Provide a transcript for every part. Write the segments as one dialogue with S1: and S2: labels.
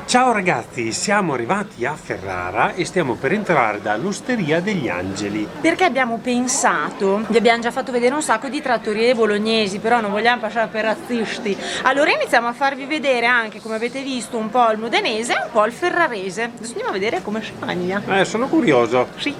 S1: Ciao ragazzi, siamo arrivati a Ferrara e stiamo per entrare dall'Osteria degli Angeli.
S2: Perché abbiamo pensato, vi abbiamo già fatto vedere un sacco di trattorie bolognesi, però non vogliamo passare per razzisti. Allora iniziamo a farvi vedere anche, come avete visto, un po' il modenese e un po' il ferrarese. Adesso andiamo a vedere come si mangia.
S1: Sono curioso.
S2: Sì.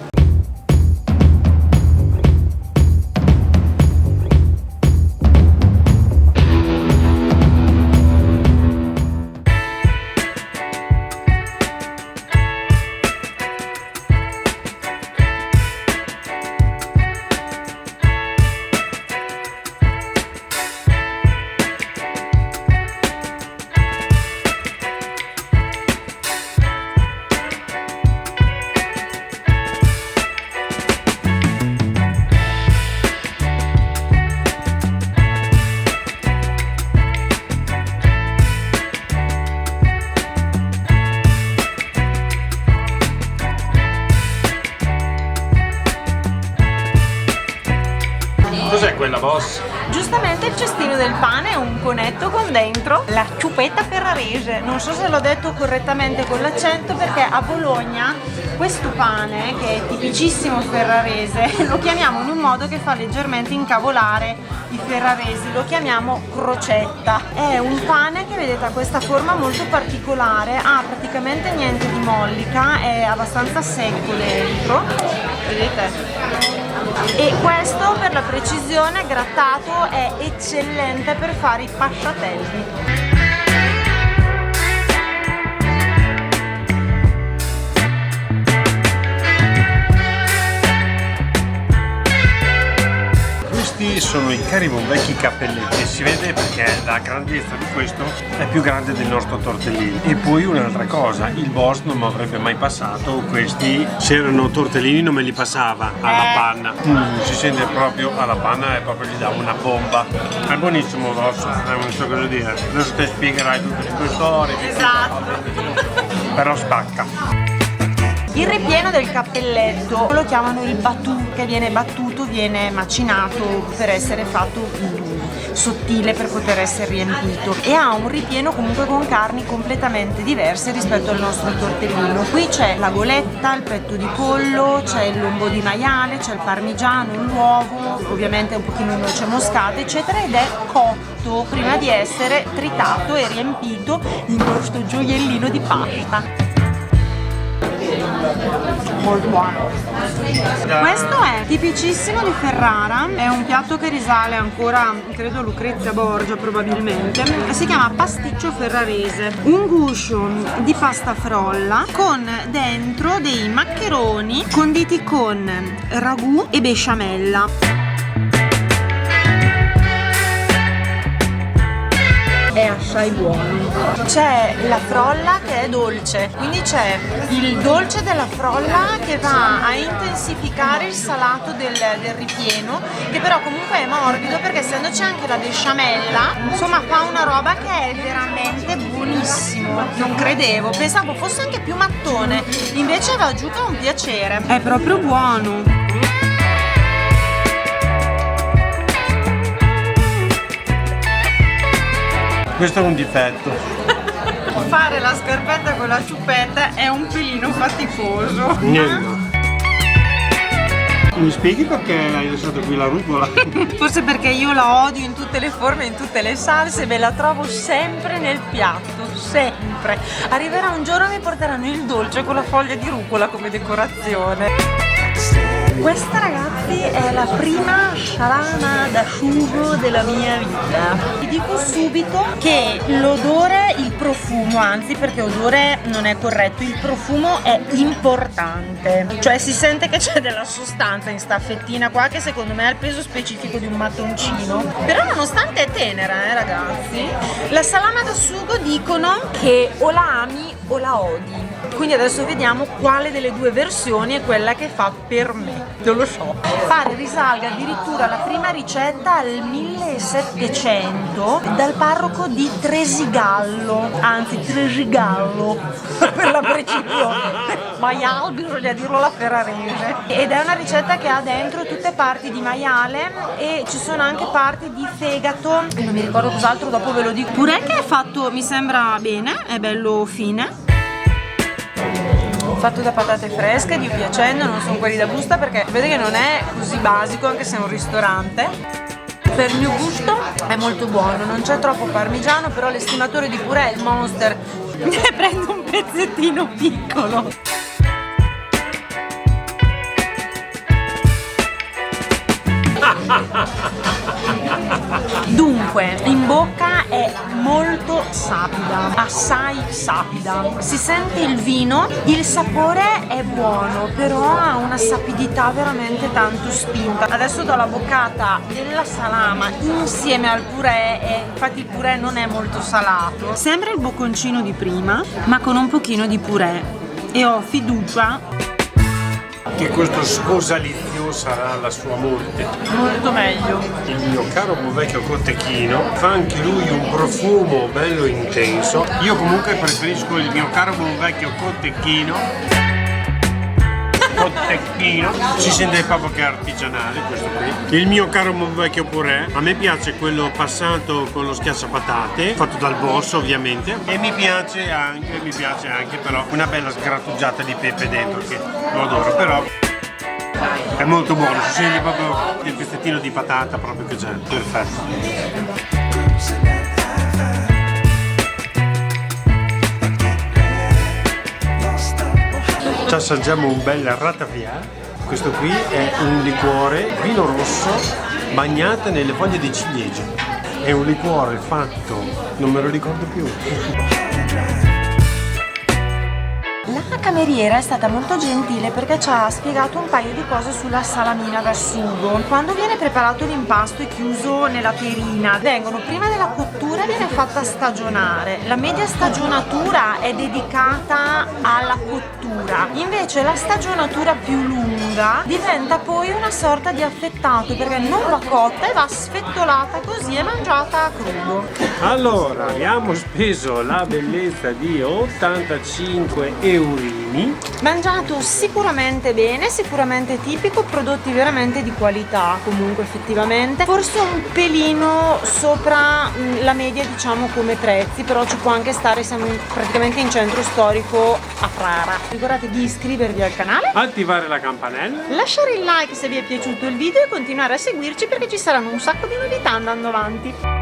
S1: Cos'è quella, boss?
S2: Giustamente il cestino del pane è un conetto con dentro la ciuppetta ferrarese. Non so se l'ho detto correttamente con l'accento, perché a Bologna questo pane, che è tipicissimo ferrarese, lo chiamiamo in un modo che fa leggermente incavolare i ferraresi, lo chiamiamo crocetta. È un pane che vedete ha questa forma molto particolare, ha praticamente niente di mollica, è abbastanza secco dentro, vedete? E questo, per la precisione, grattato è eccellente per fare i pasciatelli.
S1: Questi sono i Caribombecchi cappelletti, si vede perché la grandezza di questo è più grande del nostro tortellino. E poi un'altra cosa, il boss non mi avrebbe mai passato questi, se erano tortellini non me li passava alla panna. Si sente proprio alla panna e proprio gli dà una bomba. È buonissimo boss, non so cosa dire. Adesso te spiegherai tutte le tue storie.
S2: Esatto.
S1: Però spacca.
S2: Il ripieno del cappelletto lo chiamano il battu, che viene battuto, viene macinato per essere fatto sottile, per poter essere riempito, e ha un ripieno comunque con carni completamente diverse rispetto al nostro tortellino. Qui c'è la goletta, il petto di pollo, c'è il lombo di maiale, c'è il parmigiano, l'uovo, ovviamente un pochino di noce moscata eccetera, ed è cotto prima di essere tritato e riempito in questo gioiellino di pasta. Molto buono. Questo è tipicissimo di Ferrara, è un piatto che risale ancora, credo, a Lucrezia Borgia probabilmente. Si chiama pasticcio ferrarese, un guscio di pasta frolla con dentro dei maccheroni conditi con ragù e besciamella. È assai buono. C'è la frolla che è dolce, quindi c'è il dolce della frolla che va a intensificare il salato del ripieno, che però comunque è morbido perché essendoci anche la besciamella, insomma fa una roba che è veramente buonissimo. Non credevo, pensavo fosse anche più mattone, invece va giù che è un piacere. È proprio buono.
S1: Questo è un difetto.
S2: Fare la scarpetta con la ciuppetta è un pelino faticoso.
S1: Niente. Mi spieghi perché hai lasciato qui la rucola?
S2: Forse perché io la odio in tutte le forme, in tutte le salse, me la trovo sempre nel piatto, sempre. Arriverà un giorno e mi porteranno il dolce con la foglia di rucola come decorazione. Questa, ragazzi, è la prima scialana d'asciugo della mia vita. Vi dico subito che l'odore, il profumo, anzi, perché odore non è corretto, il profumo è importante. Cioè si sente che c'è della sostanza in sta fettina qua, che secondo me ha il peso specifico di un mattoncino. Però nonostante è tenera, ragazzi. La salama d'asciugo dicono che o la ami o la odi. Quindi adesso vediamo quale delle due versioni è quella che fa per me. Non lo so. Pare risalga addirittura la prima ricetta al 1700 dal parroco di Tresigallo, anzi Tresigallo per la precisione. Maiale bisogna dirlo alla ferrarese. Ed è una ricetta che ha dentro tutte parti di maiale e ci sono anche parti di fegato e non mi ricordo cos'altro, dopo ve lo dico. Purè che è fatto, mi sembra bene, è bello fine. Fatto da patate fresche, Dio piacendo, non sono quelli da busta perché vedete che non è così basico anche se è un ristorante. Per il mio gusto è molto buono, non c'è troppo parmigiano, però l'estimatore di purè, il Monster, ne prendo un pezzettino piccolo. Dunque, in bocca è molto sapida, assai sapida. Si sente il vino, il sapore è buono, però ha una sapidità veramente tanto spinta. Adesso do la boccata della salama insieme al purè e infatti il purè non è molto salato. Sembra il bocconcino di prima, ma con un pochino di purè e ho fiducia
S1: che questo sposalizio sarà la sua morte.
S2: molto meglio.
S1: Il mio caro buon vecchio cotechino fa anche lui un profumo bello intenso. Io comunque preferisco il mio caro buon vecchio cotechino. Si sente proprio che è artigianale questo qui. Il mio caro buon vecchio purè, a me piace quello passato con lo schiacciapatate, fatto dal boss ovviamente, e mi piace anche però una bella sgrattugiata di pepe dentro, che lo adoro, però è molto buono, si sente proprio il pezzettino di patata proprio che c'è, perfetto. Ci assaggiamo un bel ratafia. Questo qui è un liquore vino rosso bagnato nelle foglie di ciliegia. È un liquore fatto, non me lo ricordo più.
S2: La cameriera è stata molto gentile perché ci ha spiegato un paio di cose sulla salamina da sugo. Quando viene preparato l'impasto e chiuso nella terina, vengono prima della cottura e viene fatta stagionare. La media stagionatura è dedicata alla cottura, invece la stagionatura più lunga diventa poi una sorta di affettato perché non va cotta e va sfettolata così e mangiata a crudo.
S1: Allora, abbiamo speso la bellezza di 85 eurini.
S2: Mangiato sicuramente bene, sicuramente tipico, prodotti veramente di qualità comunque effettivamente, forse un pelino sopra la media diciamo come prezzi, però ci può anche stare, siamo praticamente in centro storico a Prara. Ricordate di iscrivervi al canale,
S1: Attivare la campanella.
S2: lasciare il like se vi è piaciuto il video e continuare a seguirci perché ci saranno un sacco di novità andando avanti.